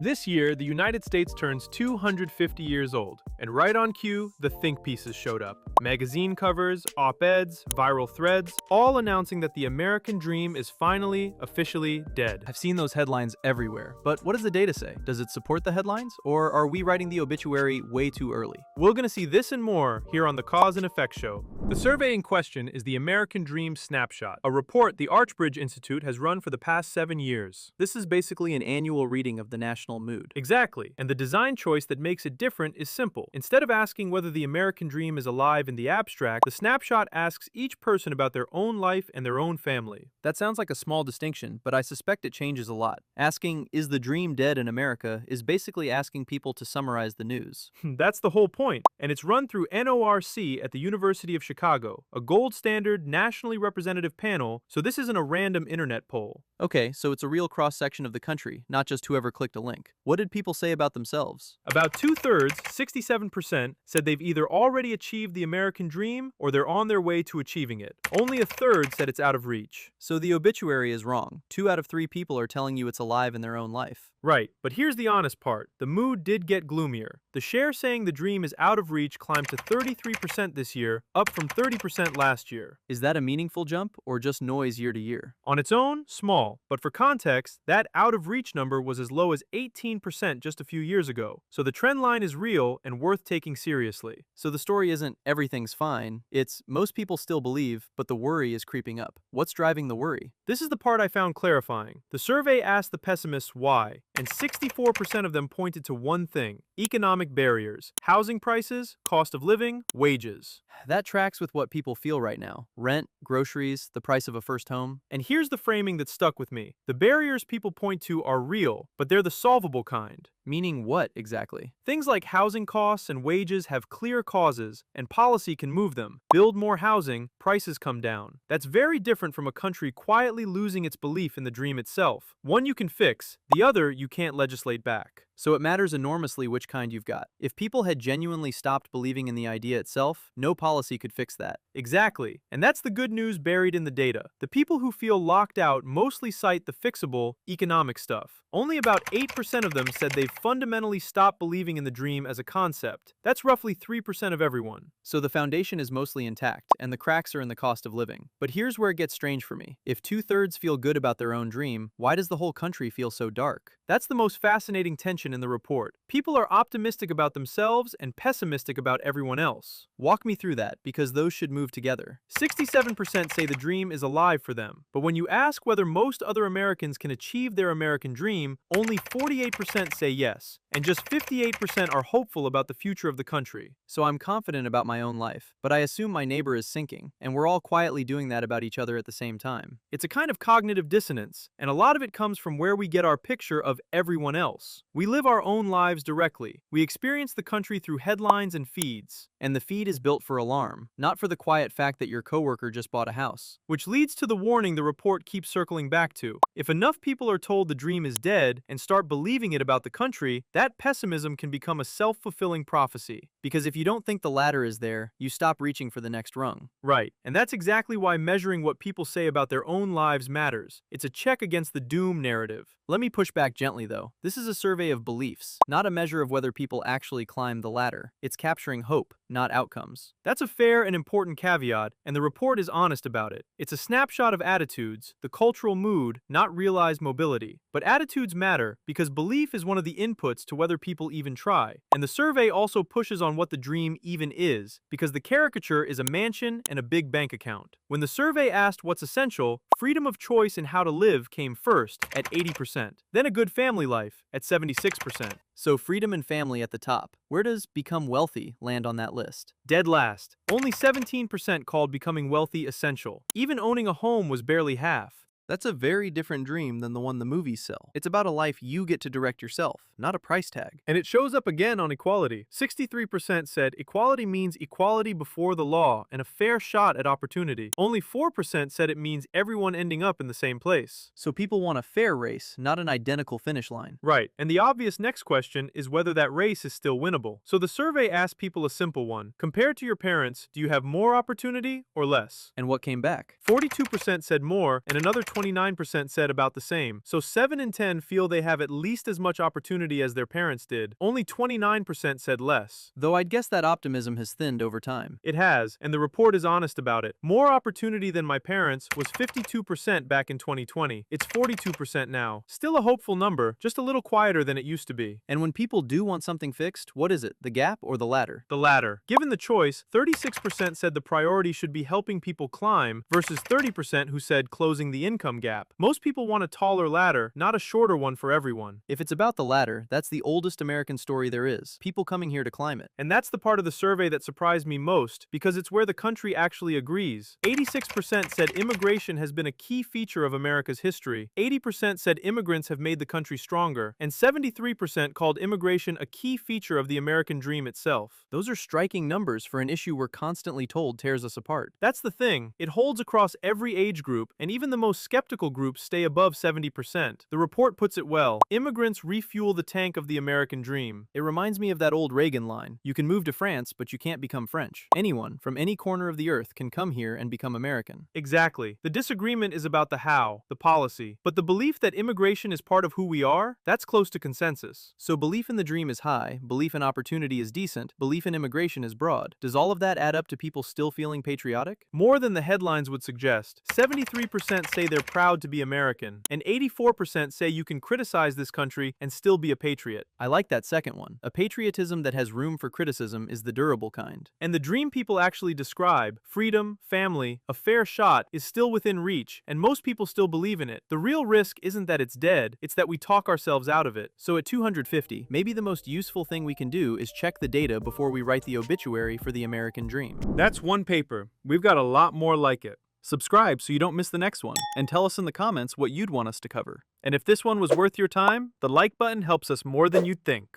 This year, the United States turns 250 years old, and right on cue, the think pieces showed up. Magazine covers, op-eds, viral threads, all announcing that the American dream is finally, officially dead. I've seen those headlines everywhere, but what does the data say? Does it support the headlines, or are we writing the obituary way too early? We're gonna see this and more here on the Cause and Effect Show. The survey in question is the American Dream Snapshot, a report the Archbridge Institute has run for the past 7 years. This is basically an annual reading of the national mood. Exactly, and the design choice that makes it different is simple. Instead of asking whether the American dream is alive in the abstract, the snapshot asks each person about their own life and their own family. That sounds like a small distinction, but I suspect it changes a lot. Asking, "Is the dream dead in America?" is basically asking people to summarize the news. That's the whole point, and it's run through NORC at the University of Chicago, a gold standard, nationally representative panel, so this isn't a random internet poll. Okay, so it's a real cross-section of the country, not just whoever clicked a link. What did people say about themselves? About 2/3, 67%, said they've either already achieved the American dream or they're on their way to achieving it. Only 1/3 said it's out of reach. So the obituary is wrong. 2 out of 3 people are telling you it's alive in their own life. Right, but here's the honest part. The mood did get gloomier. The share saying the dream is out of reach climbed to 33% this year, up from 30% last year. Is that a meaningful jump, or just noise year to year? On its own, small, but for context, that out of reach number was as low as 18% just a few years ago. So the trend line is real and worth taking seriously. So the story isn't everything's fine, it's most people still believe, but the worry is creeping up. What's driving the worry? This is the part I found clarifying. The survey asked the pessimists why, and 64% of them pointed to one thing: economic barriers, housing prices, cost of living, wages. That tracks with what people feel right now. Rent, groceries, the price of a first home. And here's the framing that stuck with me. The barriers people point to are real, but they're the solvable kind. Meaning what exactly? Things like housing costs and wages have clear causes, and policy can move them. Build more housing, prices come down. That's very different from a country quietly losing its belief in the dream itself. One you can fix, the other you can't legislate back. So it matters enormously which kind you've got. If people had genuinely stopped believing in the idea itself, no policy could fix that. Exactly, and that's the good news buried in the data. The people who feel locked out mostly cite the fixable, economic stuff. Only about 8% of them said they've fundamentally stopped believing in the dream as a concept. That's roughly 3% of everyone. So the foundation is mostly intact, and the cracks are in the cost of living. But here's where it gets strange for me. If 2/3 feel good about their own dream, why does the whole country feel so dark? That's the most fascinating tension in the report. People are optimistic about themselves and pessimistic about everyone else. Walk me through that, because those should move together. 67% say the dream is alive for them, but when you ask whether most other Americans can achieve their American dream, only 48% say yes, and just 58% are hopeful about the future of the country. So I'm confident about my own life, but I assume my neighbor is sinking, and we're all quietly doing that about each other at the same time. It's a kind of cognitive dissonance, and a lot of it comes from where we get our picture of everyone else. We live our own lives directly. We experience the country through headlines and feeds. And the feed is built for alarm, not for the quiet fact that your coworker just bought a house. Which leads to the warning the report keeps circling back to. If enough people are told the dream is dead and start believing it about the country, that pessimism can become a self-fulfilling prophecy. Because if you don't think the ladder is there, you stop reaching for the next rung. Right, and that's exactly why measuring what people say about their own lives matters. It's a check against the doom narrative. Let me push back gently though. This is a survey of beliefs, not a measure of whether people actually climb the ladder. It's capturing hope, not outcomes. That's a fair and important caveat, and the report is honest about it. It's a snapshot of attitudes, the cultural mood, not realized mobility. But attitudes matter because belief is one of the inputs to whether people even try. And the survey also pushes on what the dream even is, because the caricature is a mansion and a big bank account. When the survey asked what's essential, freedom of choice in how to live came first at 80%, then a good family life at 76%. So freedom and family at the top. Where does become wealthy land on that list? Dead last. Only 17% called becoming wealthy essential. Even owning a home was barely half. That's a very different dream than the one the movies sell. It's about a life you get to direct yourself, not a price tag. And it shows up again on equality. 63% said equality means equality before the law and a fair shot at opportunity. Only 4% said it means everyone ending up in the same place. So people want a fair race, not an identical finish line. Right, and the obvious next question is whether that race is still winnable. So the survey asked people a simple one. Compared to your parents, do you have more opportunity or less? And what came back? 42% said more, and another 29% said about the same. So 7 in 10 feel they have at least as much opportunity as their parents did. Only 29% said less. Though I'd guess that optimism has thinned over time. It has, and the report is honest about it. More opportunity than my parents was 52% back in 2020. It's 42% now. Still a hopeful number, just a little quieter than it used to be. And when people do want something fixed, what is it, the gap or the ladder? The latter. Given the choice, 36% said the priority should be helping people climb versus 30% who said closing the income gap. Most people want a taller ladder, not a shorter one for everyone. If it's about the latter, that's the oldest American story there is. People coming here to climb it. And that's the part of the survey that surprised me most, because it's where the country actually agrees. 86% said immigration has been a key feature of America's history, 80% said immigrants have made the country stronger, and 73% called immigration a key feature of the American dream itself. Those are striking numbers for an issue we're constantly told tears us apart. That's the thing. It holds across every age group, and even the most skeptical groups stay above 70%. The report puts it well. Immigrants refuel the tank of the American dream. It reminds me of that old Reagan line. You can move to France, but you can't become French. Anyone, from any corner of the earth, can come here and become American. Exactly. The disagreement is about the how, the policy. But the belief that immigration is part of who we are, that's close to consensus. So belief in the dream is high, belief in opportunity is decent, belief in immigration is broad. Does all of that add up to people still feeling patriotic? More than the headlines would suggest. 73% say they're proud to be American, and 84% say you can criticize this country and still be a patriot. I like that second one. A patriotism that has room for criticism is the durable kind. And the dream people actually describe, freedom, family, a fair shot, is still within reach, and most people still believe in it. The real risk isn't that it's dead, it's that we talk ourselves out of it. So at 250, maybe the most useful thing we can do is check the data before we write the obituary for the American dream. That's one paper. We've got a lot more like it. Subscribe so you don't miss the next one, and tell us in the comments what you'd want us to cover. And if this one was worth your time, the like button helps us more than you'd think.